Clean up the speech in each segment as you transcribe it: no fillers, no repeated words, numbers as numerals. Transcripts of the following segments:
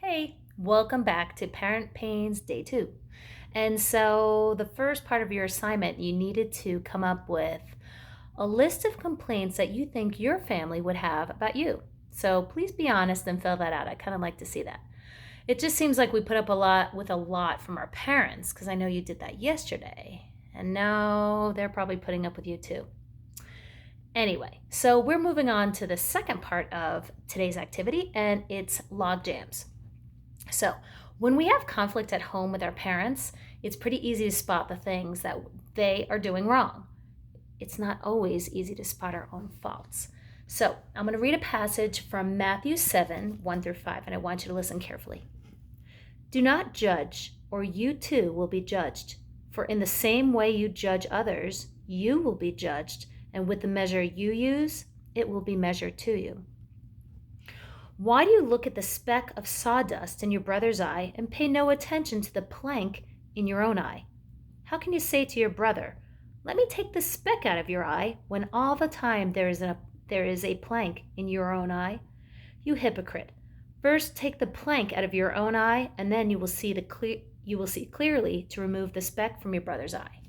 Hey, welcome back to Parent Pains Day 2. And so, the first part of your assignment, you needed to come up with a list of complaints that you think your family would have about you. So, please be honest and fill that out. I kind of like to see that. It just seems like we put up a lot from our parents because I know you did that yesterday. And now they're probably putting up with you too. Anyway, so we're moving on to the second part of today's activity, and it's log jams. So, when we have conflict at home with our parents, it's pretty easy to spot the things that they are doing wrong. It's not always easy to spot our own faults. So, I'm going to read a passage from Matthew 7 1 through 5, and I want you to listen carefully. Do not judge, or you too will be judged. For in the same way you judge others, you will be judged, and with the measure you use, it will be measured to you. Why do you look at the speck of sawdust in your brother's eye and pay no attention to the plank in your own eye? How can you say to your brother, "Let me take the speck out of your eye," when all the time there is a plank in your own eye? You hypocrite! First take the plank out of your own eye, and then you will see clearly to remove the speck from your brother's eye.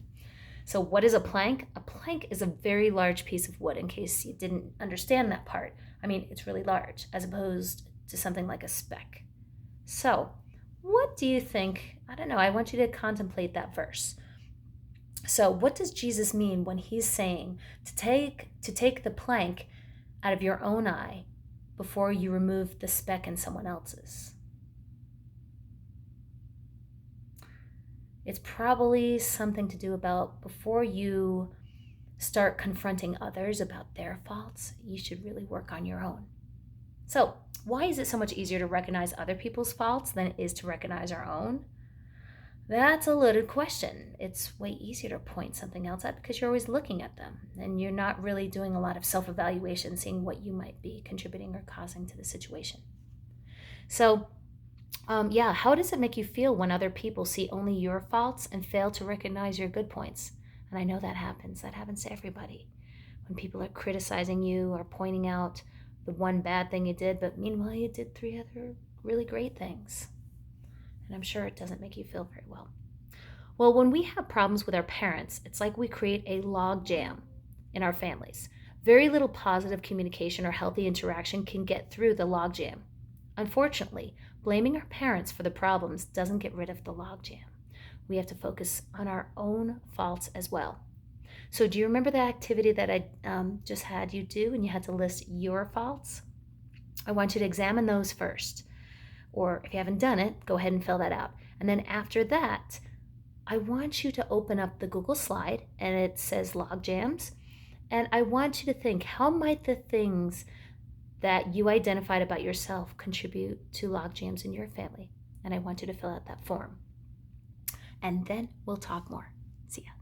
So what is a plank? A plank is a very large piece of wood, in case you didn't understand that part. I mean, it's really large, as opposed to something like a speck. So, what do you think? I don't know, I want you to contemplate that verse. So, what does Jesus mean when he's saying to take the plank out of your own eye before you remove the speck in someone else's? It's probably something to do about before you start confronting others about their faults, you should really work on your own. So, why is it so much easier to recognize other people's faults than it is to recognize our own? That's a loaded question. It's way easier to point something else out because you're always looking at them and you're not really doing a lot of self evaluation, seeing what you might be contributing or causing to the situation. So, how does it make you feel when other people see only your faults and fail to recognize your good points? And I know that happens. That happens to everybody. When people are criticizing you or pointing out the one bad thing you did, but meanwhile you did three other really great things. And I'm sure it doesn't make you feel very well. Well, when we have problems with our parents, it's like we create a log jam in our families. Very little positive communication or healthy interaction can get through the log jam. Unfortunately, blaming our parents for the problems doesn't get rid of the log jam. We have to focus on our own faults as well. So, do you remember the activity that I just had you do and you had to list your faults? I want you to examine those first. Or if you haven't done it, go ahead and fill that out. And then after that, I want you to open up the Google slide and it says log jams. And I want you to think, how might the things that you identified about yourself contribute to log jams in your family? And I want you to fill out that form. And then we'll talk more. See ya.